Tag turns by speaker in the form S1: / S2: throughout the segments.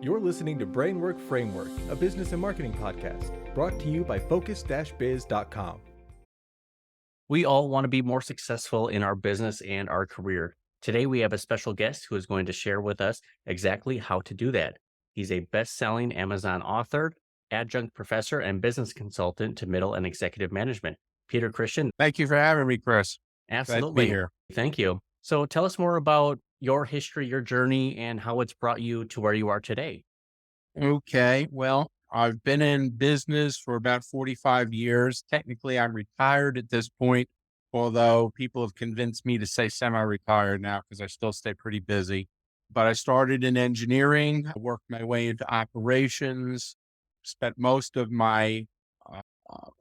S1: You're listening to Brainwork Framework, a business and marketing podcast, brought to you by focus-biz.com.
S2: We all want to be more successful in our business and our career. Today, we have a special guest who is going to share with us exactly how to do that. He's a best-selling Amazon author, adjunct professor, and business consultant to middle and executive management. Peter Christian.
S3: Thank you for having me, Chris.
S2: Absolutely.
S3: Glad to be here.
S2: Thank you. So tell us more about your history, your journey, and how it's brought you to where you are today.
S3: Okay. Well, I've been in business for about 45 years. Technically, I'm retired at this point, although people have convinced me to say semi-retired now because I still stay pretty busy. But I started in engineering, worked my way into operations, spent most of my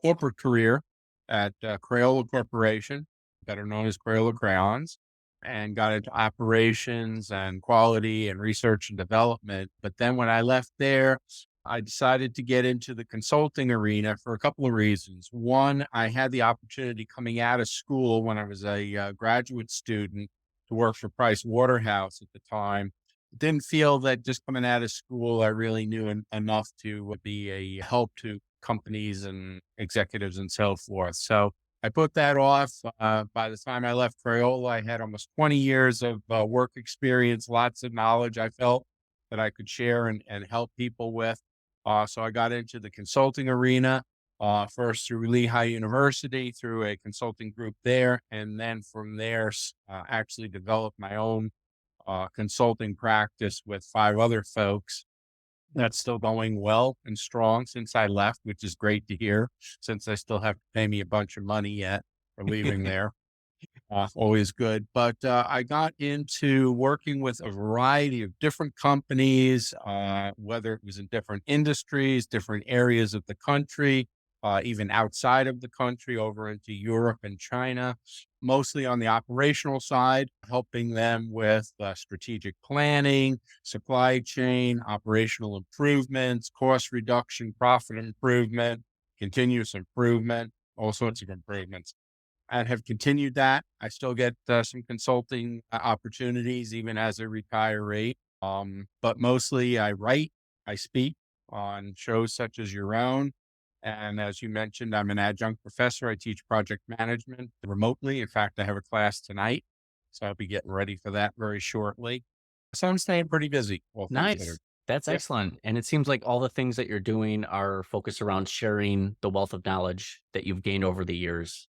S3: corporate career at Crayola Corporation, better known as Crayola Crayons, and got into operations and quality and research and development. But then when I left there, I decided to get into the consulting arena for a couple of reasons. One, I had the opportunity coming out of school when I was a graduate student to work for Price Waterhouse at the time. Didn't feel that just coming out of school, I really knew enough to be a help to companies and executives and so forth. So I put that off. By the time I left Crayola, I had almost 20 years of work experience, lots of knowledge I felt that I could share and help people with. So I got into the consulting arena, first through Lehigh University, through a consulting group there. And then from there, actually developed my own consulting practice with 5 other folks. That's still going well and strong since I left, which is great to hear, since they still have to pay me a bunch of money yet for leaving there. Always good. But I got into working with a variety of different companies, whether it was in different industries, different areas of the country, even outside of the country, over into Europe and China, mostly on the operational side, helping them with strategic planning, supply chain, operational improvements, cost reduction, profit improvement, continuous improvement, all sorts of improvements. And have continued that. I still get some consulting opportunities even as a retiree. But mostly I write, I speak on shows such as your own. And as you mentioned, I'm an adjunct professor. I teach project management remotely. In fact, I have a class tonight, so I'll be getting ready for that very shortly. So I'm staying pretty busy.
S2: Nice. That's excellent. And it seems like all the things that you're doing are focused around sharing the wealth of knowledge that you've gained over the years.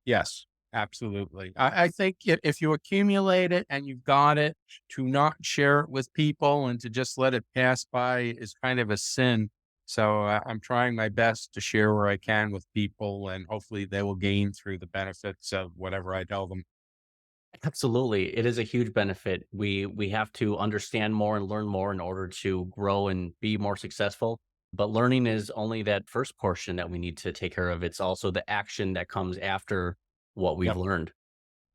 S3: Yes, absolutely. I think if you accumulate it and you've got it, to not share it with people and to just let it pass by is kind of a sin. So I'm trying my best to share where I can with people, and hopefully they will gain through the benefits of whatever I tell them.
S2: Absolutely. It is a huge benefit. We have to understand more and learn more in order to grow and be more successful. But learning is only that first portion that we need to take care of. It's also the action that comes after what we've learned.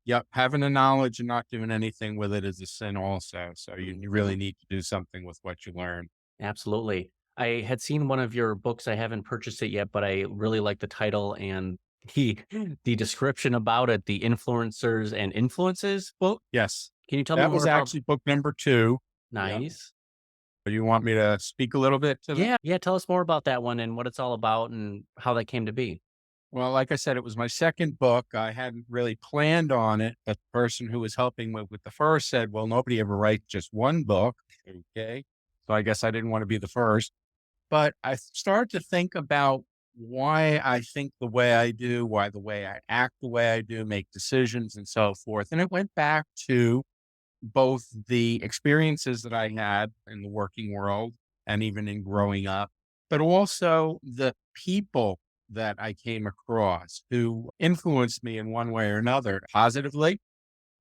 S3: Yep. Having the knowledge and not doing anything with it is a sin also. So you really need to do something with what you learn.
S2: Absolutely. I had seen one of your books. I haven't purchased it yet, but I really like the title and the description about it, the influencers and influences book.
S3: Yes.
S2: Can you tell me
S3: That
S2: more
S3: was
S2: about?
S3: actually book number 2.
S2: Nice.
S3: Do you want me to speak a little bit to that?
S2: Yeah. Tell us more about that one and what it's all about and how that came to be.
S3: Well, like I said, it was my second book. I hadn't really planned on it, but the person who was helping me with the first said, well, nobody ever writes just one book. Okay. So I guess I didn't want to be the first. But I started to think about why I think the way I do, why the way I act the way I do, make decisions and so forth. And it went back to both the experiences that I had in the working world and even in growing up, but also the people that I came across who influenced me in one way or another positively.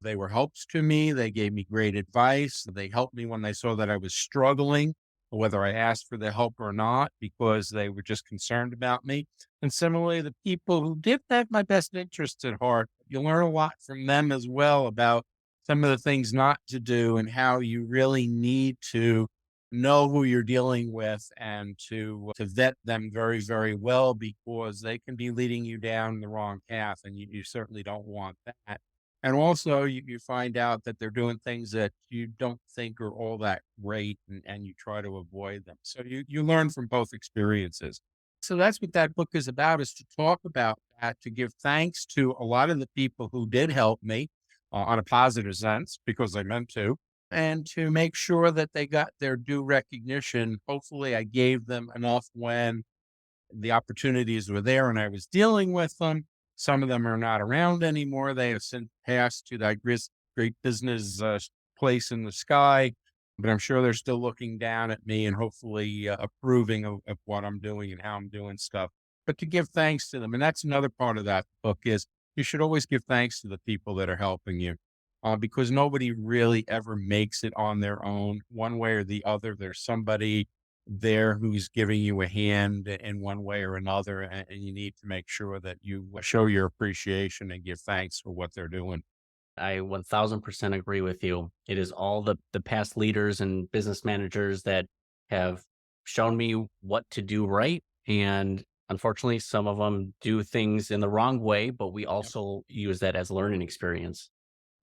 S3: They were helps to me. They gave me great advice. They helped me when they saw that I was struggling, whether I asked for their help or not, because they were just concerned about me. And similarly, the people who did have my best interests at heart, you learn a lot from them as well about some of the things not to do and how you really need to know who you're dealing with and to vet them very, very well, because they can be leading you down the wrong path, and you certainly don't want that. And also you find out that they're doing things that you don't think are all that great and you try to avoid them. So you learn from both experiences. So that's what that book is about, is to talk about that, to give thanks to a lot of the people who did help me on a positive sense because they meant to, and to make sure that they got their due recognition. Hopefully I gave them enough when the opportunities were there and I was dealing with them. Some of them are not around anymore. They have since passed to that great business place in the sky, but I'm sure they're still looking down at me and hopefully approving of what I'm doing and how I'm doing stuff. But to give thanks to them. And that's another part of that book is you should always give thanks to the people that are helping you because nobody really ever makes it on their own one way or the other. There's somebody there who's giving you a hand in one way or another, and you need to make sure that you show your appreciation and give thanks for what they're doing.
S2: I 1000% agree with you. It is all the past leaders and business managers that have shown me what to do right. And unfortunately, some of them do things in the wrong way, but we
S3: Yep.
S2: also use that as a learning experience.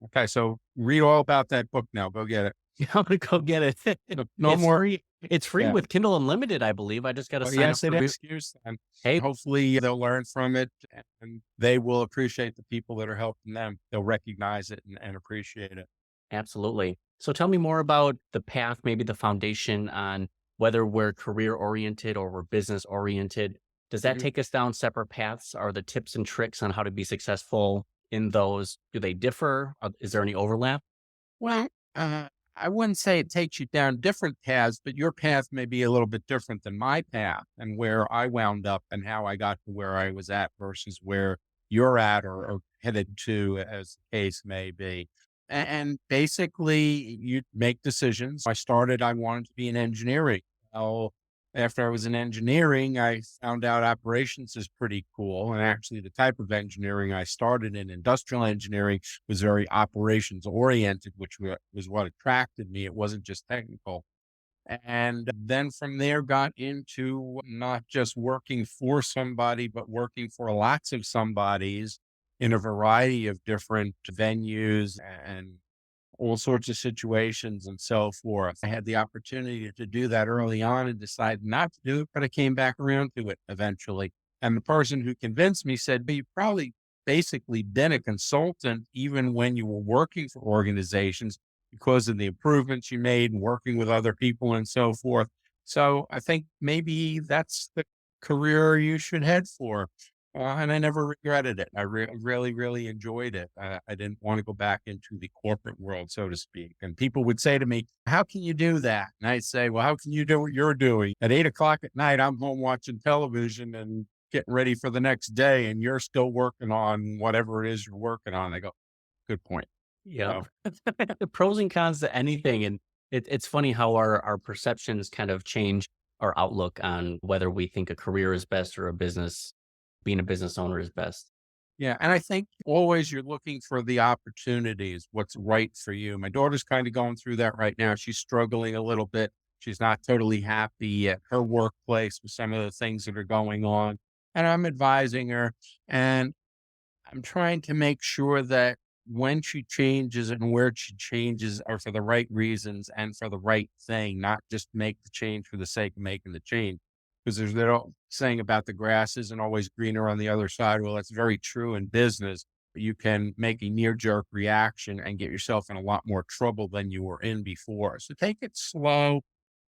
S3: Okay, so read all about that book now. Go get it.
S2: I'm gonna go get it.
S3: No
S2: It's
S3: more.
S2: free. It's free
S3: Yeah.
S2: with Kindle Unlimited, I believe. I just got to
S3: Well,
S2: sign up
S3: yes, it
S2: for.
S3: is. Excuse them.
S2: Hey,
S3: Hopefully they'll learn from it and they will appreciate the people that are helping them. They'll recognize it and appreciate it.
S2: absolutely. So tell me more about the path, maybe the foundation on whether we're career oriented or we're business oriented. Does that
S3: Mhm.
S2: take us down separate paths? Are the tips and tricks on how to be successful in those, do they differ? Is there any overlap?
S3: Well, I wouldn't say it takes you down different paths, but your path may be a little bit different than my path and where I wound up and how I got to where I was at versus where you're at or headed to, as the case may be. And basically, you make decisions. I wanted to be in engineering. Well, after I was in engineering, I found out operations is pretty cool. And actually, the type of engineering I started in, industrial engineering, was very operations oriented, which was what attracted me. It wasn't just technical. And then from there got into not just working for somebody, but working for lots of somebodies in a variety of different venues and all sorts of situations and so forth. I had the opportunity to do that early on and decided not to do it, but I came back around to it eventually. And the person who convinced me said, "But you've probably basically been a consultant even when you were working for organizations because of the improvements you made and working with other people and so forth. So I think maybe that's the career you should head for." And I never regretted it. Really, really enjoyed it. I didn't want to go back into the corporate world, so to speak. And people would say to me, "How can you do that?" And I'd say, "Well, how can you do what you're doing? At 8 o'clock at night, I'm home watching television and getting ready for the next day, and you're still working on whatever it is you're working on." They go, "Good point."
S2: Yeah.
S3: So,
S2: The pros and cons to anything. And it's funny how our perceptions kind of change our outlook on whether we think a career is best or being a business owner is best.
S3: yeah. And I think always you're looking for the opportunities, what's right for you. My daughter's kind of going through that right now. She's struggling a little bit. She's not totally happy at her workplace with some of the things that are going on. And I'm advising her and I'm trying to make sure that when she changes and where she changes are for the right reasons and for the right thing, not just make the change for the sake of making the change. Because there's that old saying about the grass isn't always greener on the other side. Well, that's very true in business. You can make a knee jerk reaction and get yourself in a lot more trouble than you were in before. So take it slow.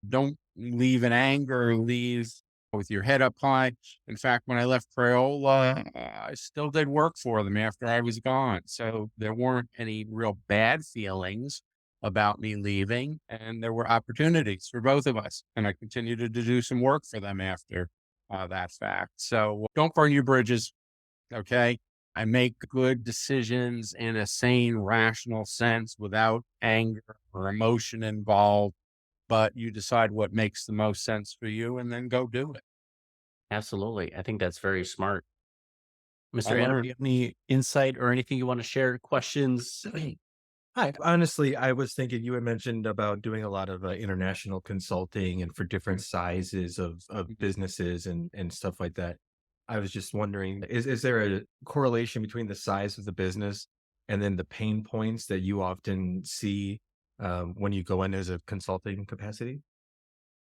S3: Don't leave in anger, leave with your head up high. In fact, when I left Crayola, I still did work for them after I was gone. So there weren't any real bad feelings about me leaving, and there were opportunities for both of us. And I continued to do some work for them after that fact. So don't burn your bridges. Okay. I make good decisions in a sane, rational sense without anger or emotion involved, but you decide what makes the most sense for you and then go do it.
S2: Absolutely. I think that's very smart.
S3: I
S2: Mr. Adam, do
S3: learned.
S2: you have any insight or anything you want to share? Questions?
S1: Hi. Honestly, I was thinking you had mentioned about doing a lot of international consulting and for different sizes of businesses and stuff like that. I was just wondering, is there a correlation between the size of the business and then the pain points that you often see when you go in as a consulting capacity?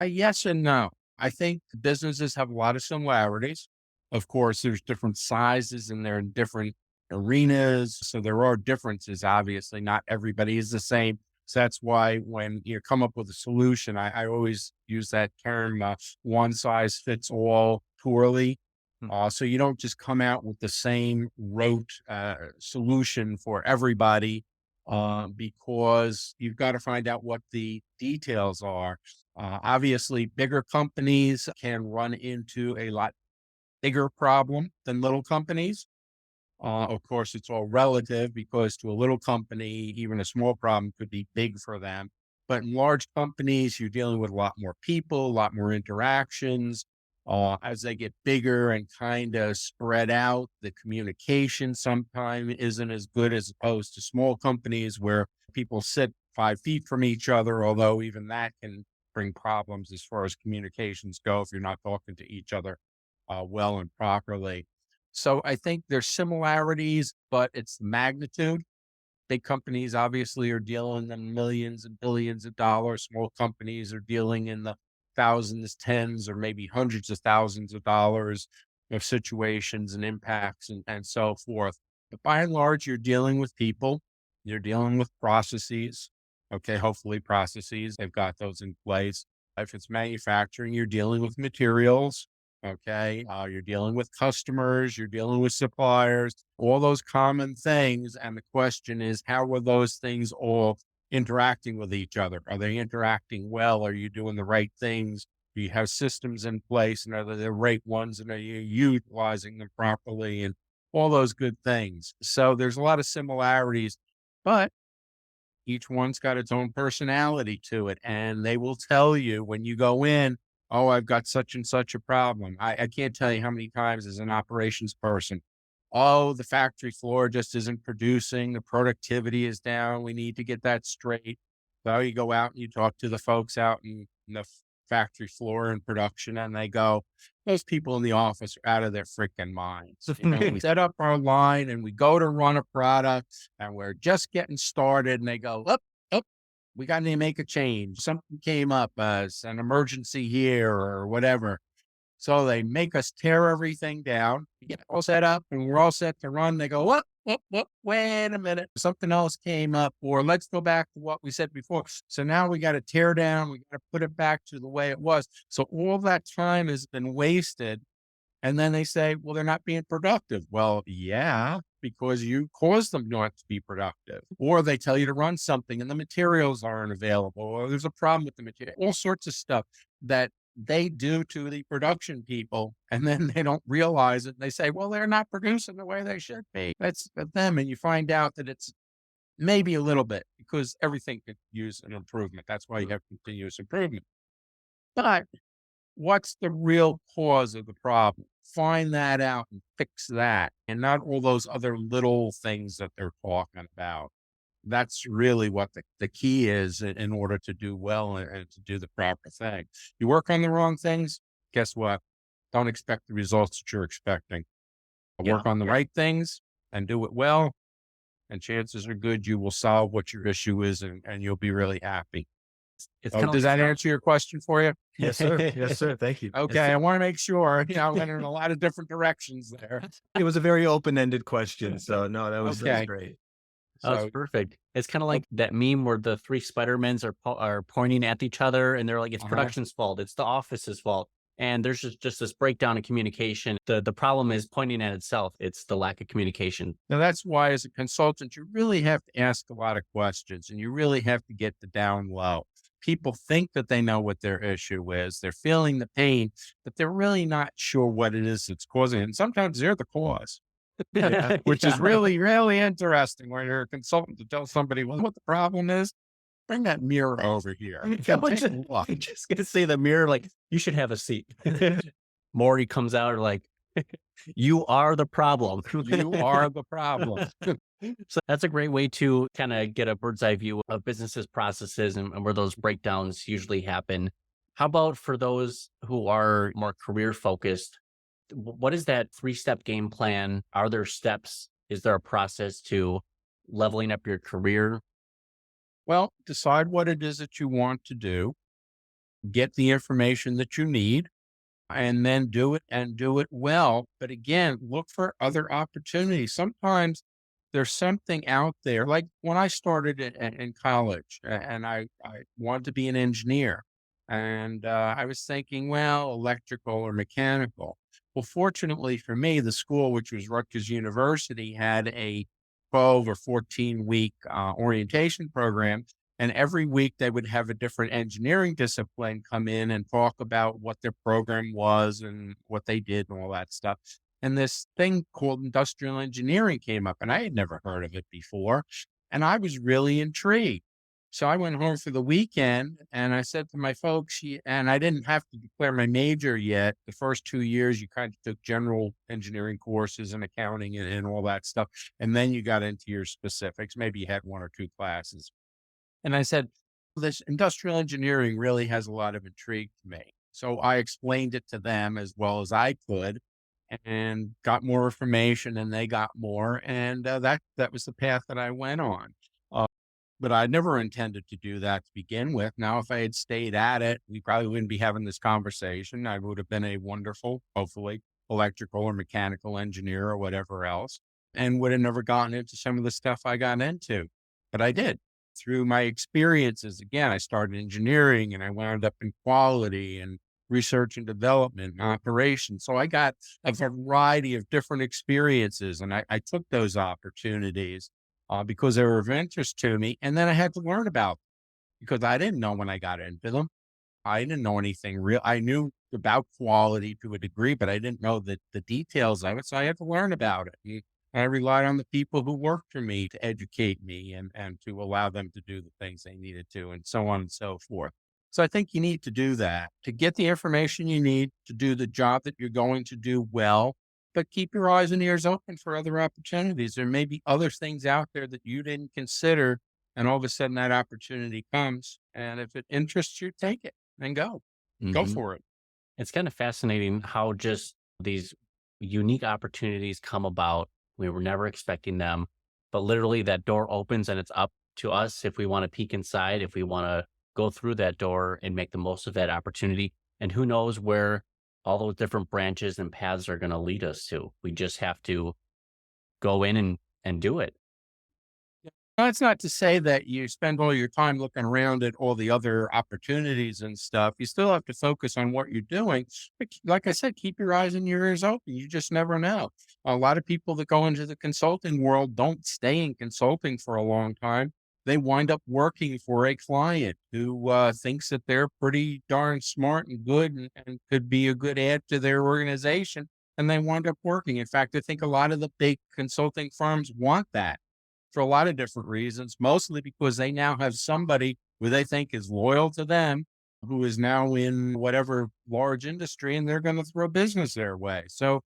S3: Yes and no. I think businesses have a lot of similarities. Of course, there's different sizes and they're in different arenas. So there are differences, obviously. Not everybody is the same. So that's why when you come up with a solution, I always use that term, one size fits all poorly.
S1: Hmm.
S3: So you don't just come out with the same rote solution for everybody, because you've got to find out what the details are. Obviously, bigger companies can run into a lot bigger problem than little companies. Of course, it's all relative because to a little company, even a small problem could be big for them. But in large companies, you're dealing with a lot more people, a lot more interactions. As they get bigger and kind of spread out, the communication sometimes isn't as good as opposed to small companies where people sit 5 feet from each other, although even that can bring problems as far as communications go if you're not talking to each other well and properly. So I think there's similarities, but it's the magnitude. Big companies obviously are dealing in millions and billions of dollars. Small companies are dealing in the thousands, tens, or maybe hundreds of thousands of dollars of situations and impacts and so forth. But by and large, you're dealing with people, you're dealing with processes. Okay, hopefully processes, they've got those in place. If it's manufacturing, you're dealing with materials. Okay. You're dealing with customers, you're dealing with suppliers, all those common things. And the question is, how are those things all interacting with each other? Are they interacting well? Are you doing the right things? Do you have systems in place and are they the right ones? And are you utilizing them properly? And all those good things. So there's a lot of similarities, but each one's got its own personality to it. And they will tell you when you go in, oh, I've got such and such a problem. I can't tell you how many times as an operations person, oh, the factory floor just isn't producing. The productivity is down. We need to get that straight. So you go out and you talk to the folks out in the factory floor and production, and they go, those people in the office are out of their freaking minds. We set up our line and we go to run a product and we're just getting started. And they go, up, we got to make a change. Something came up as an emergency here or whatever. So they make us tear everything down, we get all set up and we're all set to run. They go, what, wait a minute. Something else came up, or let's go back to what we said before. So now we got to tear down. We got to put it back to the way it was. So all that time has been wasted. And then they say, well, they're not being productive. Well, yeah, because you caused them not to be productive. Or they tell you to run something and the materials aren't available, or there's a problem with the material, all sorts of stuff that they do to the production people. And then they don't realize it. They say, well, they're not producing the way they should be. That's them. And you find out that it's maybe a little bit because everything could use an improvement. That's why you have continuous improvement. But what's the real cause of the problem? Find that out and fix that, and not all those other little things that they're talking about. That's really what the key is in order to do well and to do the proper thing. You work on the wrong things, guess what? Don't expect the results that you're expecting.
S2: Yeah.
S3: Work on the right things and do it well, and chances are good you will solve what your issue is and you'll be really happy.
S2: It's
S3: Oh,
S2: kind of
S3: does that answer your question for you?
S1: Yes, sir. Yes, sir. Thank you.
S3: Okay, I want to make sure, I went in a lot of different directions there.
S1: It was a very open-ended question. So no, that was
S3: Okay.
S1: great.
S2: That's
S3: So,
S2: perfect. It's kind of like that meme where the three Spider-Mans are pointing at each other and they're like, it's
S3: uh-huh.
S2: production's fault. It's the office's fault. And there's just this breakdown in communication. The problem is pointing at itself. It's the lack of communication.
S3: Now that's why as a consultant, you really have to ask a lot of questions and you really have to get the down low. People think that they know what their issue is. They're feeling the pain, but they're really not sure what it is that's causing it. And sometimes they're the cause.
S1: Yeah.
S3: Which is
S2: Yeah.
S3: really, really interesting when you're a consultant to tell somebody what the problem is. Bring that mirror over here.
S2: I'm
S3: Take a
S2: just,
S3: look.
S2: I'm just gonna say the mirror, like, you should have a seat. Maury comes out like, you are the problem.
S3: You are the problem.
S2: So that's a great way to kind of get a bird's eye view of businesses, processes, and where those breakdowns usually happen. How about for those who are more career focused? What is that 3-step game plan? Are there steps? Is there a process to leveling up your career?
S3: Well, decide what it is that you want to do, get the information that you need, and then do it and do it well. But again, look for other opportunities. Sometimes there's something out there. Like when I started in college and I wanted to be an engineer, and I was thinking, well, electrical or mechanical. Well, fortunately for me, the school, which was Rutgers University, had a 12 or 14-week orientation program. And every week they would have a different engineering discipline come in and talk about what their program was and what they did and all that stuff. And this thing called industrial engineering came up, and I had never heard of it before. And I was really intrigued. So I went home for the weekend and I said to my folks, and I didn't have to declare my major yet. The first 2 years, you kind of took general engineering courses and accounting and all that stuff. And then you got into your specifics. Maybe you had one or two classes. And I said, this industrial engineering really has a lot of intrigue to me. So I explained it to them as well as I could and got more information and they got more. And that was the path that I went on. Uh, but I never intended to do that to begin with. Now, if I had stayed at it, we probably wouldn't be having this conversation. I would have been a wonderful, hopefully, electrical or mechanical engineer or whatever else, and would have never gotten into some of the stuff I got into. But I did through my experiences. Again, I started engineering and I wound up in quality and research and development and operations. So I got a variety of different experiences and I took those opportunities because they were of interest to me. And then I had to learn about them because I didn't know when I got into them. I didn't know anything real. I knew about quality to a degree, but I didn't know the details of it. So I had to learn about it. And I relied on the people who worked for me to educate me and to allow them to do the things they needed to, and so on and so forth. So I think you need to do that to get the information you need to do the job that you're going to do well, but keep your eyes and ears open for other opportunities. There may be other things out there that you didn't consider, and all of a sudden that opportunity comes. And if it interests you, take it and go
S2: Mhm.
S3: for it.
S2: It's kind of fascinating how just these unique opportunities come about. We were never expecting them, but literally that door opens and it's up to us if we want to peek inside, if we want to go through that door and make the most of that opportunity. And who knows where all those different branches and paths are going to lead us to. We just have to go in and do it.
S3: That's not to say that you spend all your time looking around at all the other opportunities and stuff. You still have to focus on what you're doing. But like I said, keep your eyes and your ears open. You just never know. A lot of people that go into the consulting world don't stay in consulting for a long time. They wind up working for a client who thinks that they're pretty darn smart and good and could be a good add to their organization. And they wind up working. In fact, I think a lot of the big consulting firms want that for a lot of different reasons, mostly because they now have somebody who they think is loyal to them, who is now in whatever large industry, and they're going to throw business their way. So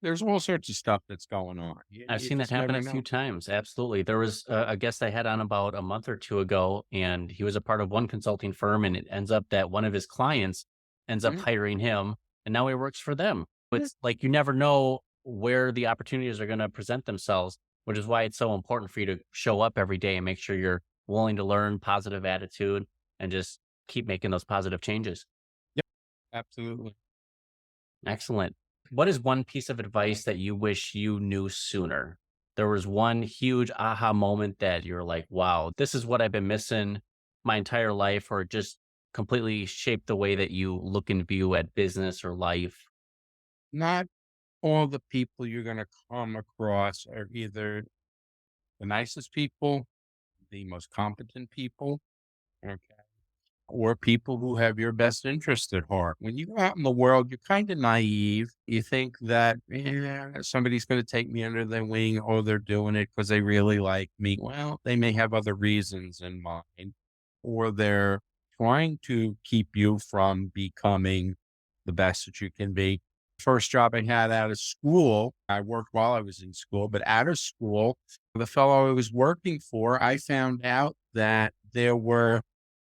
S3: there's all sorts of stuff that's going on. You,
S2: I've
S3: you
S2: seen that
S3: just
S2: happen
S3: never
S2: a few
S3: know.
S2: times. Absolutely. There was a guest I had on about a month or two ago, and he was a part of one consulting firm, and it ends up that one of his clients ends up
S3: Mhm.
S2: hiring him, and now he works for them.
S3: Yeah,
S2: It's like you never know where the opportunities are going to present themselves, which is why it's so important for you to show up every day and make sure you're willing to learn, positive attitude, and just keep making those positive changes.
S3: yep, absolutely.
S2: Excellent. What is one piece of advice that you wish you knew sooner? There was one huge aha moment that you're like, wow, this is what I've been missing my entire life, or just completely shaped the way that you look and view at business or life.
S3: Not all the people you're going to come across are either the nicest people, the most competent people, okay, or people who have your best interest at heart. When you go out in the world, you're kind of naive. You think that somebody's going to take me under their wing, or they're doing it because they really like me. Well, they may have other reasons in mind, or they're trying to keep you from becoming the best that you can be. First job I had out of school, I worked while I was in school, but out of school, the fellow I was working for, I found out that there were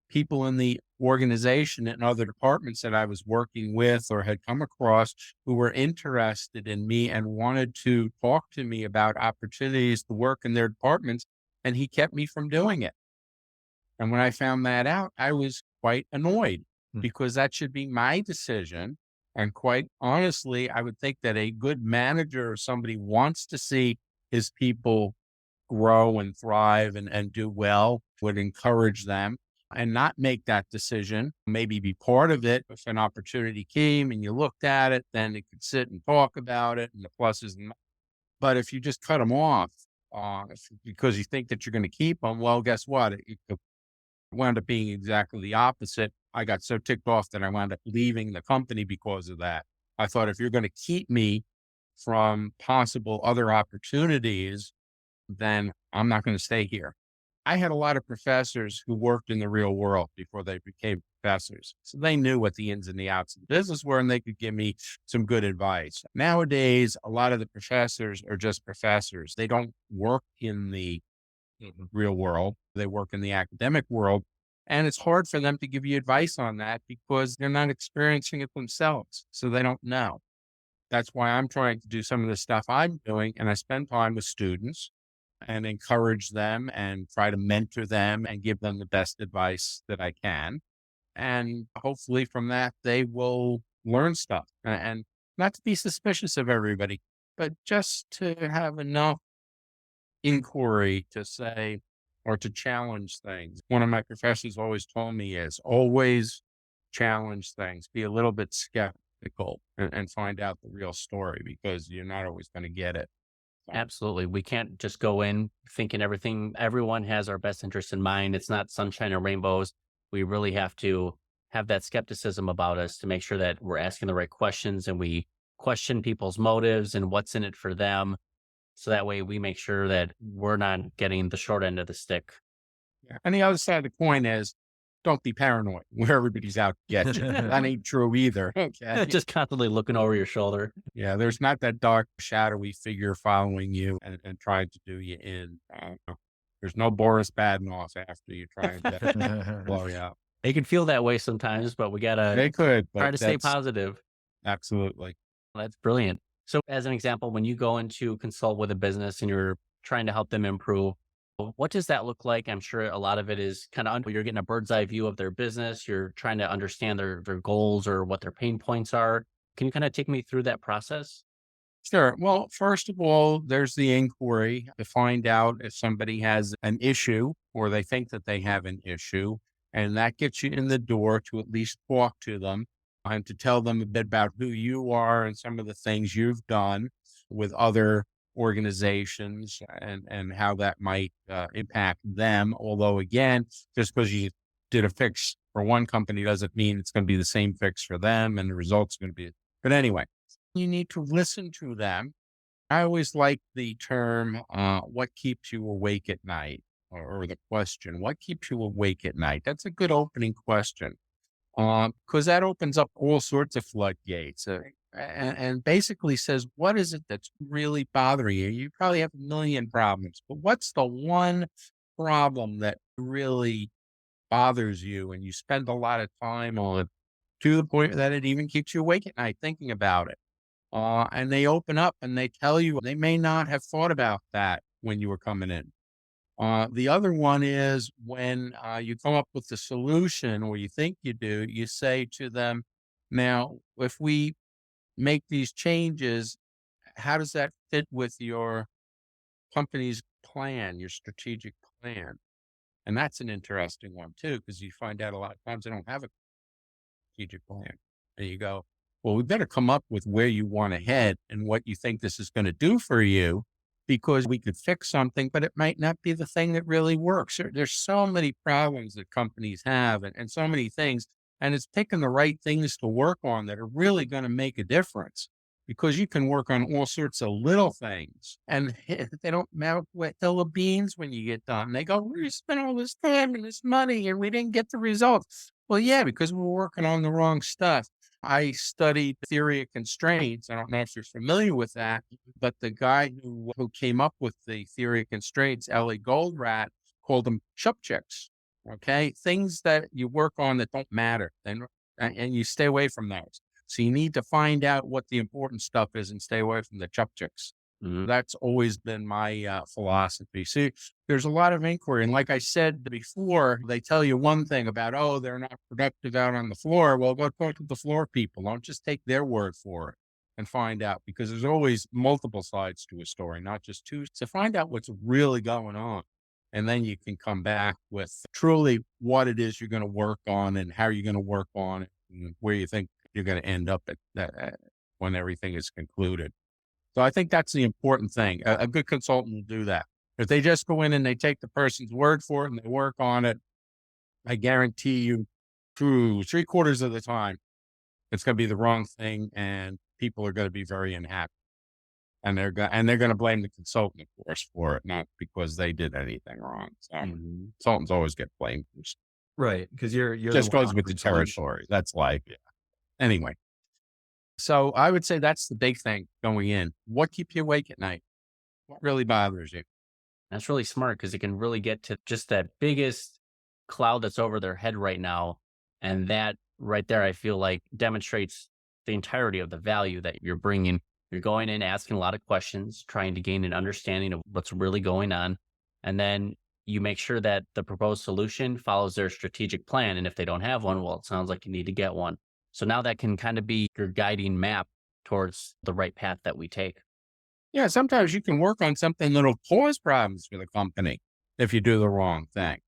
S3: people in the organization and other departments that I was working with or had come across who were interested in me and wanted to talk to me about opportunities to work in their departments and he kept me from doing it. And when I found that out, I was quite annoyed
S1: Mm.
S3: because that should be my decision. And quite honestly, I would think that a good manager or somebody wants to see his people grow and thrive and do well, would encourage them and not make that decision, maybe be part of it. If an opportunity came and you looked at it, then you could sit and talk about it and the pluses and but if you just cut them off because you think that you're going to keep them, well, guess what? It wound up being exactly the opposite. I got so ticked off that I wound up leaving the company because of that. I thought if you're going to keep me from possible other opportunities, then I'm not going to stay here. I had a lot of professors who worked in the real world before they became professors. So they knew what the ins and the outs of the business were, and they could give me some good advice. Nowadays, a lot of the professors are just professors. They don't work in the real world. They work in the academic world. And it's hard for them to give you advice on that because they're not experiencing it themselves. So they don't know. That's why I'm trying to do some of the stuff I'm doing. And I spend time with students and encourage them and try to mentor them and give them the best advice that I can. And hopefully from that, they will learn stuff and not to be suspicious of everybody, but just to have enough inquiry to say or to challenge things. One of my professors always told me is always challenge things, be a little bit skeptical and find out the real story because you're not always going to get it.
S2: Absolutely. We can't just go in thinking everyone has our best interest in mind. It's not sunshine and rainbows. We really have to have that skepticism about us to make sure that we're asking the right questions and we question people's motives and what's in it for them. So that way we make sure that we're not getting the short end of the stick.
S3: Yeah. And the other side of the coin is don't be paranoid where everybody's out to get you. That ain't true either. Okay.
S2: Just constantly looking over your shoulder.
S3: Yeah. There's not that dark, shadowy figure following you and trying to do you in. There's no Boris Badenoff after you trying to blow you up.
S2: It can feel that way sometimes, but we gotta
S3: They could,
S2: try
S3: but
S2: to stay
S3: that's
S2: positive.
S3: absolutely.
S2: That's brilliant. So as an example, when you go into consult with a business and you're trying to help them improve, what does that look like? I'm sure a lot of it is kind of you're getting a bird's eye view of their business. You're trying to understand their goals or what their pain points are. Can you kind of take me through that process?
S3: Sure. Well, first of all, there's the inquiry to find out if somebody has an issue or they think that they have an issue. And that gets you in the door to at least talk to them and to tell them a bit about who you are and some of the things you've done with other organizations and how that might impact them. Although, again, just because you did a fix for one company doesn't mean it's going to be the same fix for them and the result's going to be. But anyway, you need to listen to them. I always like the term, what keeps you awake at night? Or the question, what keeps you awake at night? That's a good opening question because that opens up all sorts of floodgates and basically says, what is it that's really bothering you? You probably have a million problems, but what's the one problem that really bothers you and you spend a lot of time on it to the point that it even keeps you awake at night thinking about it? And they open up and they tell you they may not have thought about that when you were coming in. The other one is when you come up with the solution or you think you do, you say to them, now, if we make these changes, how does that fit with your company's plan, your strategic plan? And that's an interesting one too, because you find out a lot of times they don't have a strategic plan. And you go, well, we better come up with where you want to head and what you think this is going to do for you, because we could fix something, but it might not be the thing that really works. There's so many problems that companies have and so many things, and it's picking the right things to work on that are really going to make a difference, because you can work on all sorts of little things and they don't melt wet hill of beans when you get done. They go, we spent all this time and this money and we didn't get the results. Well, yeah, because we're working on the wrong stuff. I studied theory of constraints. I don't know if you're familiar with that, but the guy who came up with the theory of constraints, Ellie Goldratt, called them chupchicks. Okay. Things that you work on that don't matter and you stay away from those. So you need to find out what the important stuff is and stay away from the chupchicks.
S2: Mhm.
S3: That's always been my philosophy. See, there's a lot of inquiry. And like I said before, they tell you one thing about, oh, they're not productive out on the floor. Well, go talk to the floor people. Don't just take their word for it and find out, because there's always multiple sides to a story, not just two. So find out what's really going on. And then you can come back with truly what it is you're going to work on and how you're going to work on it and where you think you're going to end up at that when everything is concluded. So I think that's the important thing. A good consultant will do that. If they just go in and they take the person's word for it and they work on it, I guarantee you through 3/4 of the time, it's going to be the wrong thing and people are going to be very unhappy. And they're going to blame the consultant, of course, for it, not because they did anything wrong. So
S2: Mhm.
S3: consultants always get blamed.
S1: Right, because you're the
S3: Just
S1: one
S3: goes with the
S1: offering solutions.
S3: territory. That's life. Yeah. Anyway, so I would say that's the big thing going in. What keeps you awake at night? What really bothers you?
S2: That's really smart because it can really get to just that biggest cloud that's over their head right now. And that right there, I feel like demonstrates the entirety of the value that you're bringing. You're going in, asking a lot of questions, trying to gain an understanding of what's really going on. And then you make sure that the proposed solution follows their strategic plan. And if they don't have one, well, it sounds like you need to get one. So now that can kind of be your guiding map towards the right path that we take.
S3: Yeah, sometimes you can work on something that'll cause problems for the company if you do the wrong thing.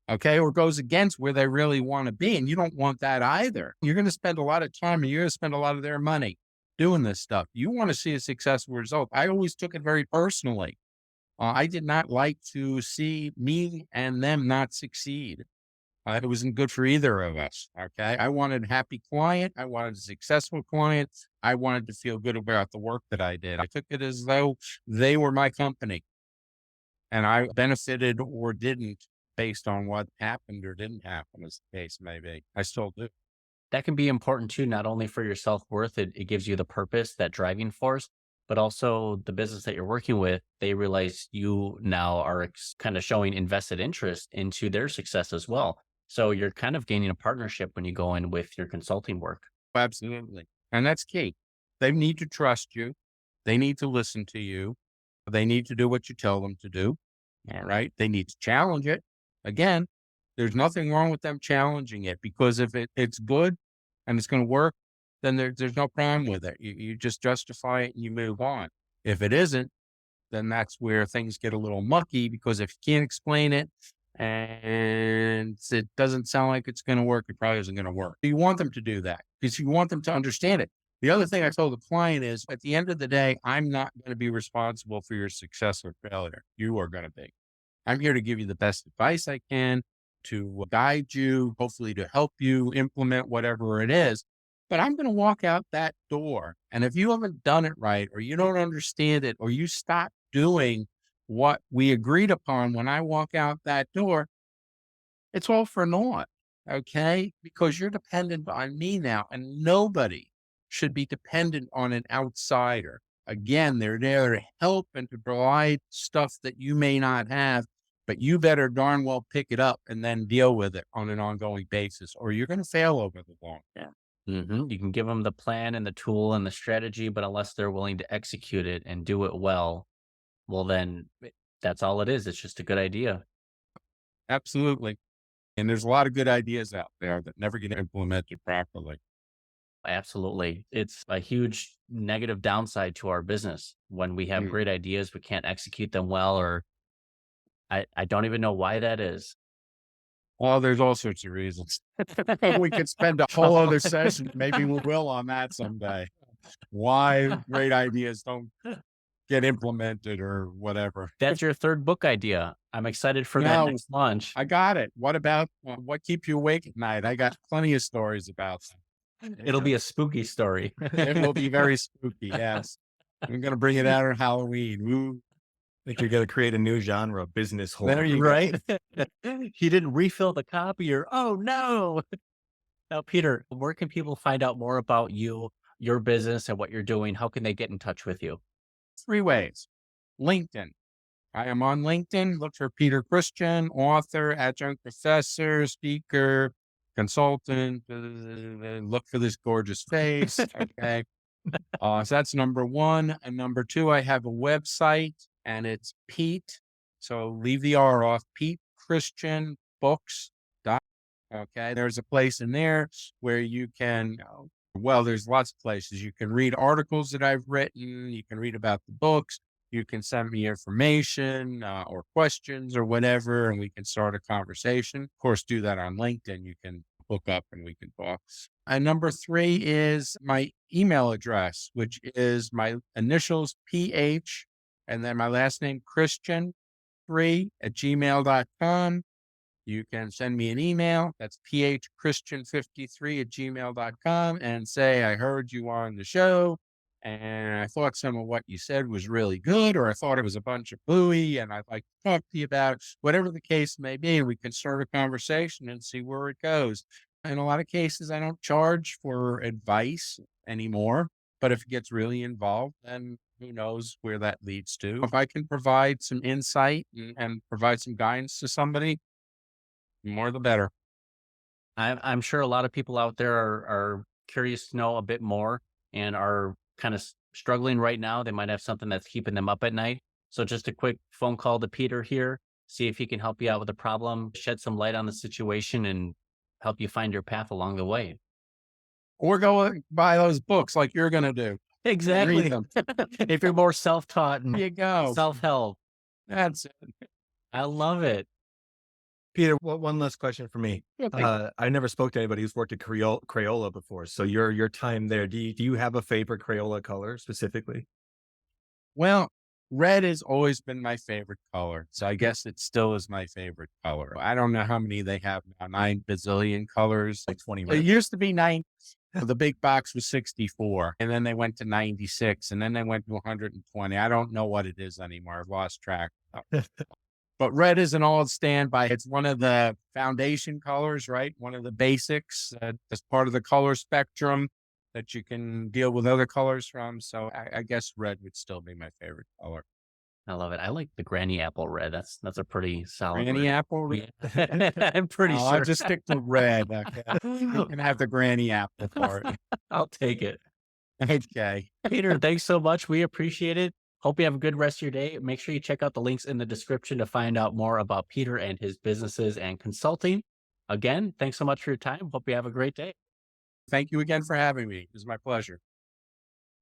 S3: Okay. Or goes against where they really want to be. And you don't want that either. You're going to spend a lot of time and you're going to spend a lot of their money doing this stuff. You want to see a successful result. I always took it very personally. I did not like to see me and them not succeed. It wasn't good for either of us. Okay. I wanted a happy client. I wanted a successful client. I wanted to feel good about the work that I did. I took it as though they were my company and I benefited or didn't based on what happened or didn't happen, as the case may be. I still do.
S2: That can be important too, not only for your self worth, it gives you the purpose, that driving force, but also the business that you're working with. They realize you now are kind of showing invested interest into their success as well. So you're kind of gaining a partnership when you go in with your consulting work.
S3: Absolutely. And that's key. They need to trust you. They need to listen to you. They need to do what you tell them to do. All right. They need to challenge it. Again, there's nothing wrong with them challenging it, because if it's good and it's going to work, then there's no problem with it. You just justify it and you move on. If it isn't, then that's where things get a little mucky, because if you can't explain it and it doesn't sound like it's going to work, it probably isn't going to work. You want them to do that because you want them to understand it. The other thing I told the client is, at the end of the day, I'm not going to be responsible for your success or failure. You are going to be. I'm here to give you the best advice I can, to guide you, hopefully to help you implement whatever it is. But I'm going to walk out that door. And if you haven't done it right, or you don't understand it, or you stop doing what we agreed upon when I walk out that door, it's all for naught. Okay. Because you're dependent on me now, and nobody should be dependent on an outsider. Again, they're there to help and to provide stuff that you may not have, but you better darn well pick it up and then deal with it on an ongoing basis, or you're going to fail over the long term.
S2: You can give them the plan and the tool and the strategy, but unless they're willing to execute it and do it well, well, then that's all it is. It's just a good idea.
S3: Absolutely. And there's a lot of good ideas out there that never get implemented properly.
S2: Absolutely. It's a huge negative downside to our business when we have
S3: Mm.
S2: great ideas, but can't execute them well, or I don't even know why that is.
S3: Well, there's all sorts of reasons. We could spend a whole other session. Maybe we will on that someday. Why great ideas don't get implemented or whatever.
S2: That's your third book idea. I'm excited for that
S3: No,
S2: next launch.
S3: I got it. What about what keeps you awake at night? I got plenty of stories about that.
S2: It'll be a spooky story.
S3: It will be very spooky. Yes. I'm going to bring it out on Halloween. Woo.
S1: I think you're going to create a new genre, business horror.
S3: There you go.
S2: Right? He didn't refill the copier. Oh no. Now, Peter, where can people find out more about you, your business, and what you're doing? How can they get in touch with you?
S3: 3 ways. LinkedIn. I am on LinkedIn. Look for Peter Christian, author, adjunct professor, speaker, consultant. Look for this gorgeous face. Okay. So that's number one. And number two, I have a website and it's Pete. So leave the R off, Pete Christian Books. Okay. There's a place in there where you can, well, there's lots of places. You can read articles that I've written. You can read about the books. You can send me information or questions or whatever, and we can start a conversation. Of course, do that on LinkedIn. You can hook up and we can talk. And number three is my email address, which is my initials, PH, and then my last name, Christian3@gmail.com. You can send me an email. That's phchristian53@gmail.com and say, I heard you on the show and I thought some of what you said was really good, or I thought it was a bunch of hooey and I'd like to talk to you about it. Whatever the case may be. And we can start a conversation and see where it goes. In a lot of cases, I don't charge for advice anymore, but if it gets really involved, then who knows where that leads to. If I can provide some insight and provide some guidance to somebody, more the better.
S2: I'm sure a lot of people out there are curious to know a bit more and are kind of struggling right now. They might have something that's keeping them up at night. So just a quick phone call to Peter here, see if he can help you out with the problem, shed some light on the situation, and help you find your path along the way.
S3: Or go buy those books like you're going to do.
S2: Exactly.
S3: Read them.
S2: If you're more self-taught
S3: There
S2: and
S3: you go.
S2: self-help.
S3: That's it.
S2: I love it.
S1: Peter, one last question for me.
S3: Okay.
S1: I never spoke to anybody who's worked at Crayola before. So your time there, do you have a favorite Crayola color specifically?
S3: Well, red has always been my favorite color. So I guess it still is my favorite color. I don't know how many they have now, 9 bazillion colors.
S1: Like 20
S3: It
S1: red.
S3: used to be 9. The big box was 64, and then they went to 96, and then they went to 120. I don't know what it is anymore. I've lost track. But red is an all standby. It's one of the foundation colors, right? One of the basics as part of the color spectrum that you can deal with other colors from. So I guess red would still be my favorite color.
S2: I love it. I like the granny apple red. That's a pretty solid
S3: Granny
S2: red.
S3: apple? Red?
S2: Yeah. I'm pretty
S3: Oh,
S2: sure.
S3: I'll just stick to red. Okay. You can have the granny apple for it.
S2: I'll take it.
S3: Okay.
S2: Peter, thanks so much. We appreciate it. Hope you have a good rest of your day. Make sure you check out the links in the description to find out more about Peter and his businesses and consulting. Again, thanks so much for your time. Hope you have a great day.
S3: Thank you again for having me. It was my pleasure.